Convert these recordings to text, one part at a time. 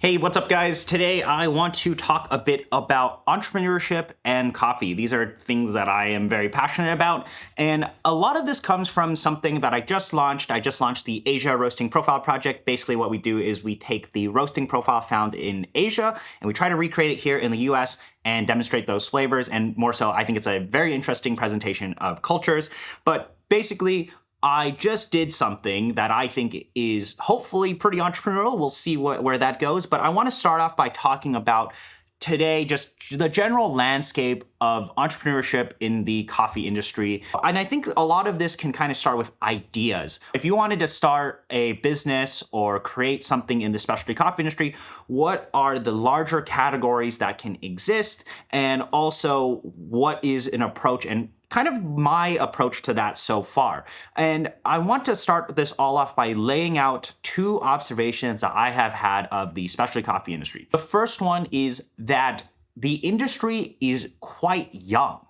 Hey, what's up guys? Today I want to talk a bit about entrepreneurship and coffee. These are things that I am very passionate about, and a lot of this comes from something that I just launched. I just launched the Asia Roasting Profile Project. Basically what we do is we take the roasting profile found in Asia and we try to recreate it here in the US and demonstrate those flavors, and more so, I think it's a very interesting presentation of cultures. But basically, I just did something that I think is hopefully pretty entrepreneurial. We'll see where that goes. But I want to start off by talking about today just the general landscape of entrepreneurship in the coffee industry. And I think a lot of this can kind of start with ideas. If you wanted to start a business or create something in the specialty coffee industry, what are the larger categories that can exist? And also, what is an approach and kind of my approach to that so far. And I want to start this all off by laying out two observations that I have had of the specialty coffee industry. The first one is that the industry is quite young.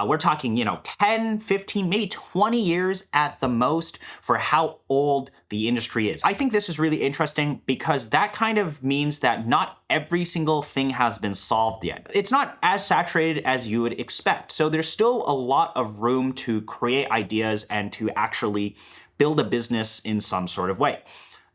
We're talking, 10, 15, maybe 20 years at the most for how old the industry is. I think this is really interesting because that kind of means that not every single thing has been solved yet. It's not as saturated as you would expect. So there's still a lot of room to create ideas and to actually build a business in some sort of way.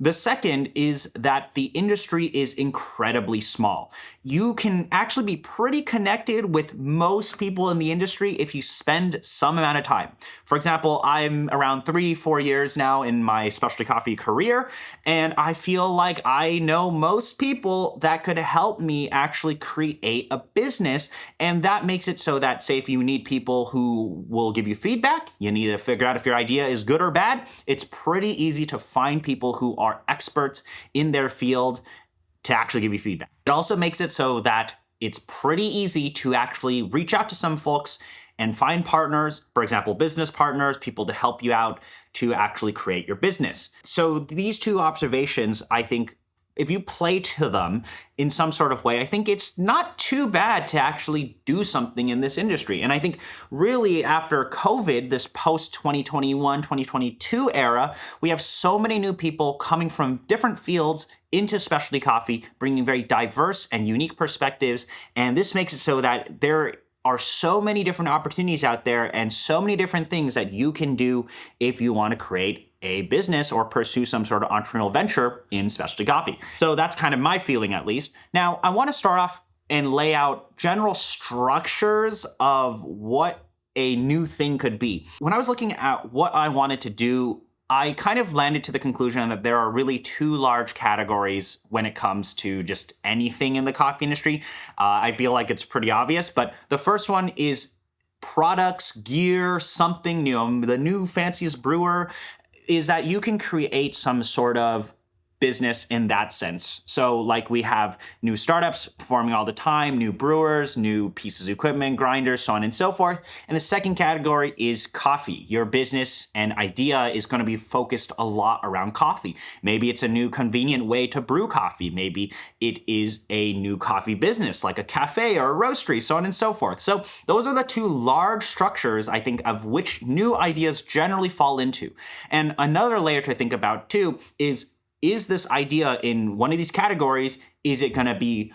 The second is that the industry is incredibly small. You can actually be pretty connected with most people in the industry if you spend some amount of time. For example, I'm around 3-4 years now in my specialty coffee career, and I feel like I know most people that could help me actually create a business. And that makes it so that, say, if you need people who will give you feedback, you need to figure out if your idea is good or bad, it's pretty easy to find people who are experts in their field to actually give you feedback. It also makes it so that it's pretty easy to actually reach out to some folks and find partners, for example, business partners, people to help you out to actually create your business. So these two observations, I think, if you play to them in some sort of way, I think it's not too bad to actually do something in this industry. And I think really after COVID, this post-2021, 2022 era, we have so many new people coming from different fields into specialty coffee, bringing very diverse and unique perspectives. And this makes it so that there are so many different opportunities out there and so many different things that you can do if you want to create a business or pursue some sort of entrepreneurial venture in specialty coffee. So that's kind of my feeling, at least. Now, I want to start off and lay out general structures of what a new thing could be. When I was looking at what I wanted to do, I kind of landed to the conclusion that there are really two large categories when it comes to just anything in the coffee industry. I feel like it's pretty obvious, but the first one is products, gear, something new. The new fanciest brewer is that you can create some sort of business in that sense. So like we have new startups forming all the time, new brewers, new pieces of equipment, grinders, so on and so forth. And the second category is coffee. Your business and idea is going to be focused a lot around coffee. Maybe it's a new convenient way to brew coffee. Maybe it is a new coffee business like a cafe or a roastery, so on and so forth. So those are the two large structures, I think, of which new ideas generally fall into. And another layer to think about too is this idea in one of these categories, is it going to be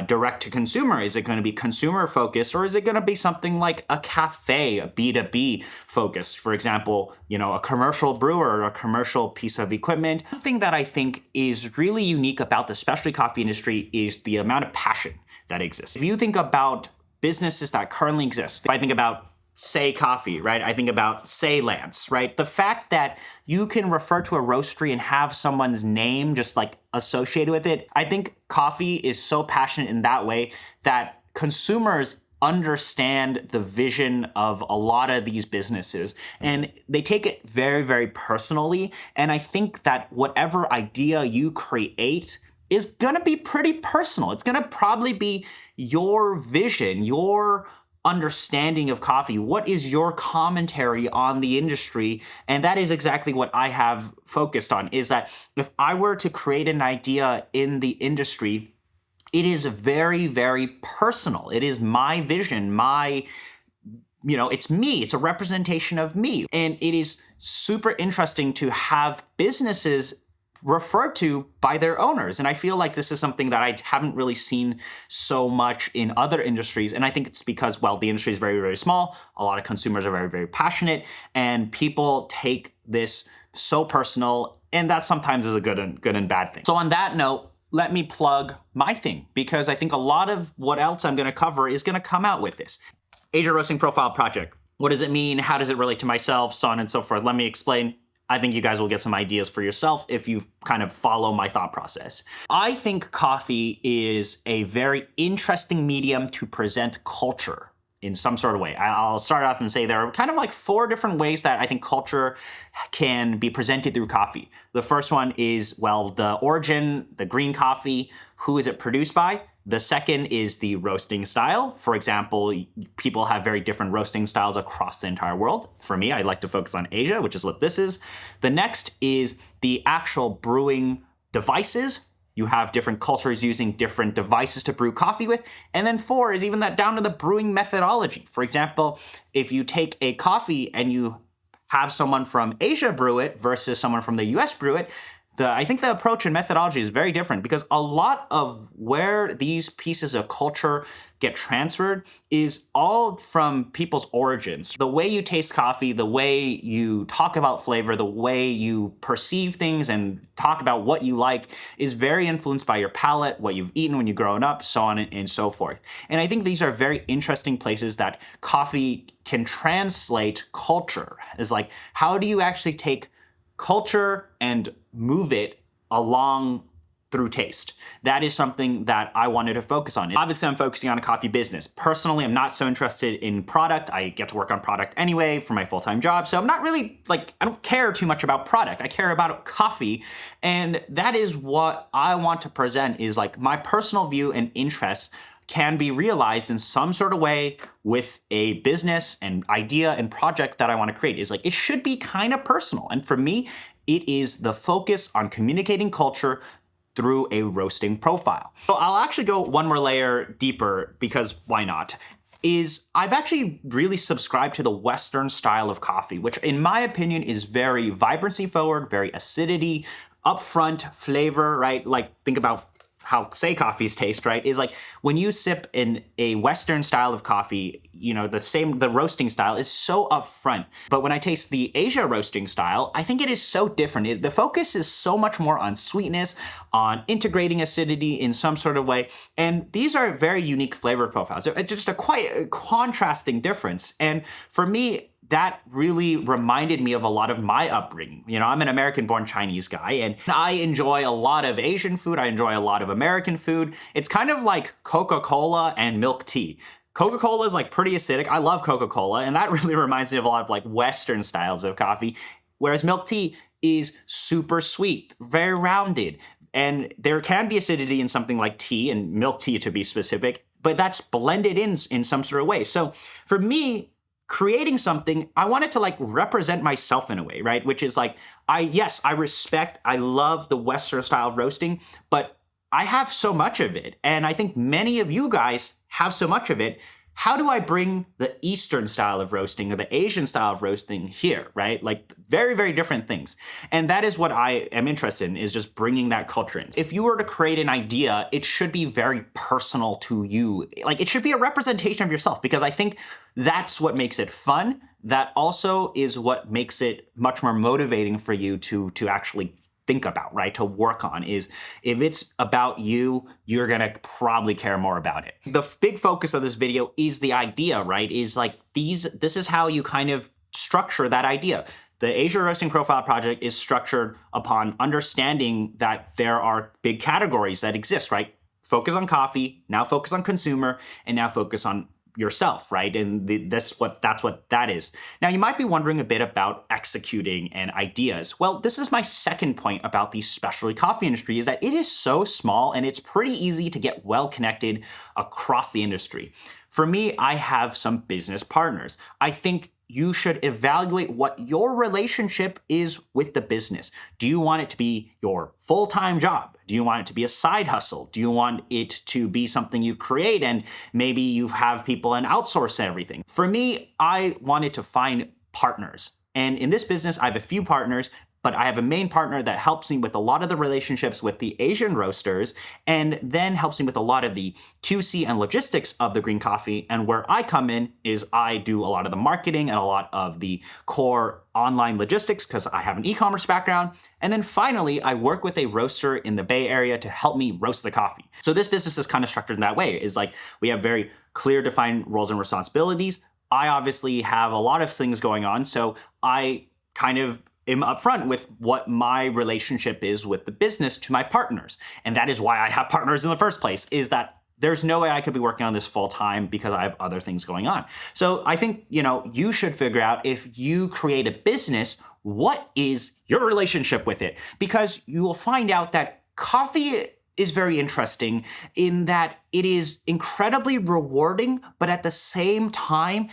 direct to consumer? Is it going to be consumer focused? Or is it going to be something like a cafe, a B2B focused? For example, a commercial brewer or a commercial piece of equipment. One thing that I think is really unique about the specialty coffee industry is the amount of passion that exists. If you think about businesses that currently exist, if I think about Say Coffee, right? I think about Say Lance, right? The fact that you can refer to a roastery and have someone's name just like associated with it, I think coffee is so passionate in that way that consumers understand the vision of a lot of these businesses and they take it very, very personally. And I think that whatever idea you create is going to be pretty personal. It's going to probably be your vision, your understanding of coffee. What is your commentary on the industry? And that is exactly what I have focused on, is that if I were to create an idea in the industry, it is very, very personal. It is my vision, it's me. It's a representation of me. And it is super interesting to have businesses referred to by their owners. And I feel like this is something that I haven't really seen so much in other industries. And I think it's because, well, the industry is very, very small. A lot of consumers are very, very passionate, and people take this so personal, and that sometimes is a good and bad thing. So on that note, let me plug my thing, because I think a lot of what else I'm going to cover is going to come out with this. Asia Roasting Profile Project. What does it mean? How does it relate to myself? So on and so forth. Let me explain. I think you guys will get some ideas for yourself if you kind of follow my thought process. I think coffee is a very interesting medium to present culture in some sort of way. I'll start off and say there are kind of like 4 different ways that I think culture can be presented through coffee. The first one is, well, the origin, the green coffee, who is it produced by? The second is the roasting style. For example, people have very different roasting styles across the entire world. For me, I like to focus on Asia, which is what this is. The next is the actual brewing devices. You have different cultures using different devices to brew coffee with. And then 4 is even that down to the brewing methodology. For example, if you take a coffee and you have someone from Asia brew it versus someone from the US brew it, I think the approach and methodology is very different, because a lot of where these pieces of culture get transferred is all from people's origins. The way you taste coffee, the way you talk about flavor, the way you perceive things and talk about what you like is very influenced by your palate, what you've eaten when you've grown up, so on and so forth. And I think these are very interesting places that coffee can translate culture. Is like, how do you actually take culture and move it along through taste? That is something that I wanted to focus on. Obviously, I'm focusing on a coffee business. Personally, I'm not so interested in product. I get to work on product anyway for my full-time job. So I'm not really I don't care too much about product. I care about coffee. And that is what I want to present, is like my personal view and interests can be realized in some sort of way with a business and idea and project that I want to create. Is like, it should be kind of personal. And for me, it is the focus on communicating culture through a roasting profile. So I'll actually go one more layer deeper, because why not? I've actually really subscribed to the Western style of coffee, which in my opinion is very vibrancy forward, very acidity, upfront flavor, right? Like, think about how, say, coffees taste, right? Is like when you sip in a Western style of coffee, the roasting style is so upfront. But when I taste the Asia roasting style, I think it is so different. The focus is so much more on sweetness, on integrating acidity in some sort of way. And these are very unique flavor profiles. It's just a quite contrasting difference. And for me, that really reminded me of a lot of my upbringing. I'm an American-born Chinese guy, and I enjoy a lot of Asian food. I enjoy a lot of American food. It's kind of like Coca-Cola and milk tea. Coca-Cola is like pretty acidic. I love Coca-Cola, and that really reminds me of a lot of like Western styles of coffee, whereas milk tea is super sweet, very rounded. And there can be acidity in something like tea, and milk tea to be specific, but that's blended in some sort of way. So for me, creating something, I wanted to like represent myself in a way, right? Which is like, I love the Western style of roasting, but I have so much of it. And I think many of you guys have so much of it. How do I bring the Eastern style of roasting or the Asian style of roasting here, right? Like very, very different things. And that is what I am interested in, is just bringing that culture in. If you were to create an idea, it should be very personal to you. Like, it should be a representation of yourself, because I think that's what makes it fun. That also is what makes it much more motivating for you to actually think about, right? To work on. Is if it's about you, you're gonna probably care more about it. The big focus of this video is the idea, right? Is like this is how you kind of structure that idea. The Asia Roasting Profile Project is structured upon understanding that there are big categories that exist, right? Focus on coffee, now focus on consumer, and now focus on yourself, right? And that's what that is. Now, you might be wondering a bit about executing and ideas. Well, this is my second point about the specialty coffee industry, is that it is so small and it's pretty easy to get well connected across the industry. For me, I have some business partners. I think you should evaluate what your relationship is with the business. Do you want it to be your full-time job? Do you want it to be a side hustle? Do you want it to be something you create and maybe you have people and outsource everything? For me, I wanted to find partners. And in this business, I have a few partners. but I have a main partner that helps me with a lot of the relationships with the Asian roasters and then helps me with a lot of the QC and logistics of the green coffee. And where I come in is I do a lot of the marketing and a lot of the core online logistics because I have an e-commerce background. And then finally, I work with a roaster in the Bay Area to help me roast the coffee. So this business is kind of structured in that way. Is like we have very clear defined roles and responsibilities. I obviously have a lot of things going on, so I kind of am upfront with what my relationship is with the business to my partners. And that is why I have partners in the first place, is that there's no way I could be working on this full time because I have other things going on. So I think, you should figure out if you create a business, what is your relationship with it? Because you will find out that coffee is very interesting in that it is incredibly rewarding, but at the same time,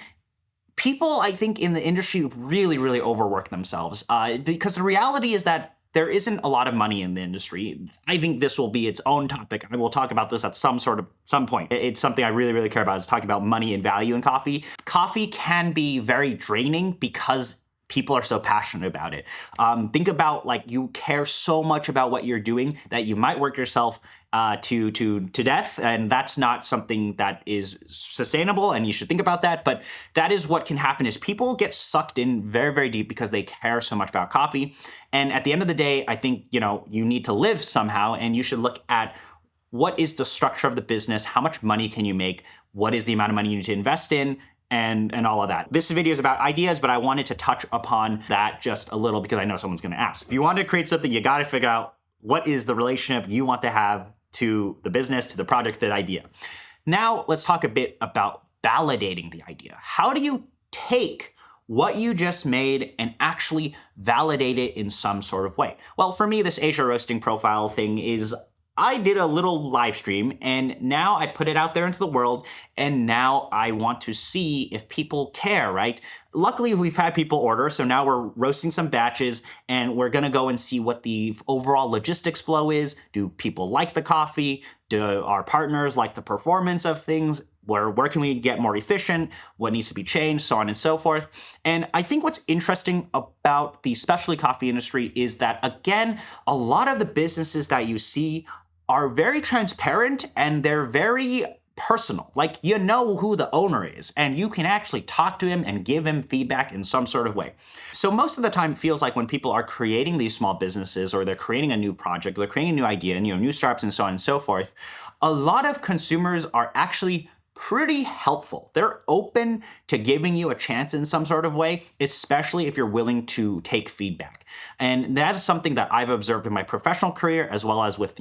people, I think, in the industry really, really overwork themselves because the reality is that there isn't a lot of money in the industry. I think this will be its own topic. I will talk about this at some point. It's something I really, really care about, is talking about money and value in coffee. Coffee can be very draining because people are so passionate about it. Think about you care so much about what you're doing that you might work yourself to death, and that's not something that is sustainable, and you should think about that. But that is what can happen, is people get sucked in very, very deep because they care so much about coffee. And at the end of the day, I think, you need to live somehow, and you should look at what is the structure of the business, how much money can you make, what is the amount of money you need to invest in, and all of that. This video is about ideas, but I wanted to touch upon that just a little because I know someone's gonna ask. If you want to create something, you gotta figure out what is the relationship you want to have to the business, to the project, the idea. Now, let's talk a bit about validating the idea. How do you take what you just made and actually validate it in some sort of way? Well, for me, this Asia roasting profile thing is, I did a little live stream and now I put it out there into the world, and now I want to see if people care, right? Luckily, we've had people order, so now we're roasting some batches and we're gonna go and see what the overall logistics flow is. Do people like the coffee? Do our partners like the performance of things? Where can we get more efficient? What needs to be changed? So on and so forth. And I think what's interesting about the specialty coffee industry is that, again, a lot of the businesses that you see are very transparent and they're very personal. You know who the owner is and you can actually talk to him and give him feedback in some sort of way. So most of the time it feels like when people are creating these small businesses or they're creating a new project, they're creating a new idea, and new startups and so on and so forth, a lot of consumers are actually pretty helpful. They're open to giving you a chance in some sort of way, especially if you're willing to take feedback. And that's something that I've observed in my professional career, as well as with,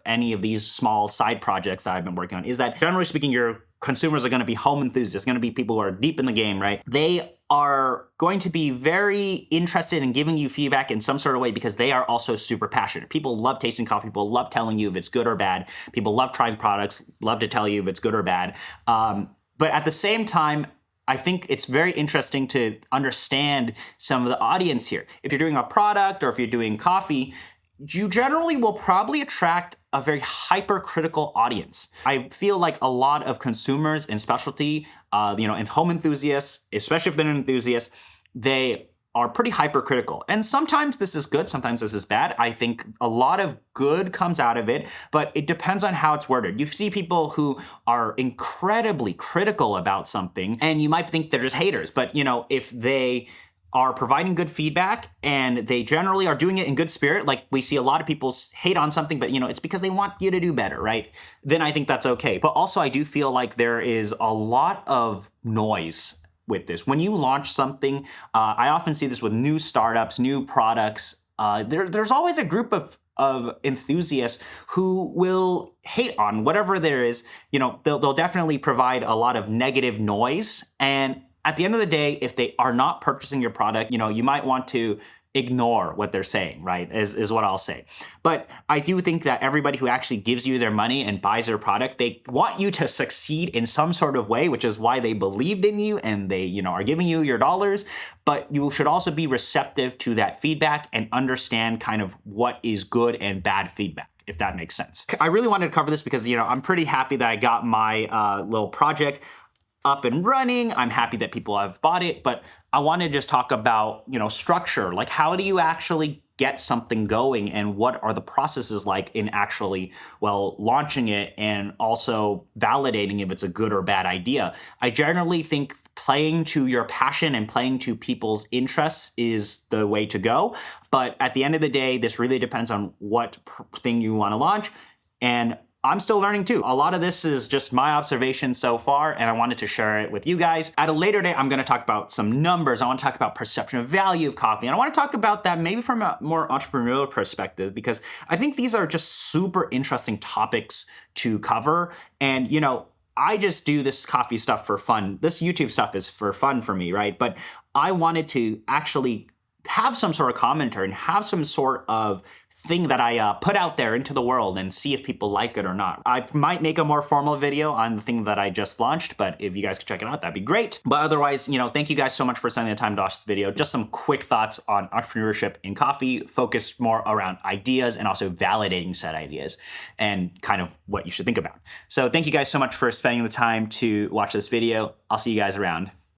any of these small side projects that I've been working on, is that generally speaking, your consumers are going to be home enthusiasts, going to be people who are deep in the game, right? They are going to be very interested in giving you feedback in some sort of way because they are also super passionate. People love tasting coffee. People love telling you if it's good or bad. People love trying products, love to tell you if it's good or bad. But at the same time, I think it's very interesting to understand some of the audience here. If you're doing a product or if you're doing coffee, you generally will probably attract a very hypercritical audience. I feel like a lot of consumers in specialty, and home enthusiasts, especially if they're an enthusiast, they are pretty hypercritical. And sometimes this is good, sometimes this is bad. I think a lot of good comes out of it, but it depends on how it's worded. You see people who are incredibly critical about something, and you might think they're just haters, but if they are providing good feedback and they generally are doing it in good spirit, like we see a lot of people hate on something, but it's because they want you to do better, right? Then I think that's okay. But also I do feel like there is a lot of noise with this. When you launch something, I often see this with new startups, new products, there's always a group of enthusiasts who will hate on whatever there is. They'll definitely provide a lot of negative noise, and at the end of the day, if they are not purchasing your product, you might want to ignore what they're saying, right, is what I'll say. But I do think that everybody who actually gives you their money and buys your product, they want you to succeed in some sort of way, which is why they believed in you and they, are giving you your dollars. But you should also be receptive to that feedback and understand kind of what is good and bad feedback, if that makes sense. I really wanted to cover this because, I'm pretty happy that I got my little project up and running. I'm happy that people have bought it, but I want to just talk about, structure. Like, how do you actually get something going and what are the processes like in actually, well, launching it and also validating if it's a good or bad idea. I generally think playing to your passion and playing to people's interests is the way to go. But at the end of the day, this really depends on what thing you want to launch. And I'm still learning too. A lot of this is just my observations so far, and I wanted to share it with you guys. At a later date, I'm gonna talk about some numbers. I wanna talk about perception of value of coffee, and I wanna talk about that maybe from a more entrepreneurial perspective, because I think these are just super interesting topics to cover. And I just do this coffee stuff for fun. This YouTube stuff is for fun for me, right? But I wanted to actually have some sort of commentary and have some sort of thing that I put out there into the world and see if people like it or not. I might make a more formal video on the thing that I just launched, but if you guys could check it out, that'd be great. But otherwise, thank you guys so much for spending the time to watch this video. Just some quick thoughts on entrepreneurship in coffee, focused more around ideas and also validating said ideas and kind of what you should think about. So thank you guys so much for spending the time to watch this video. I'll see you guys around.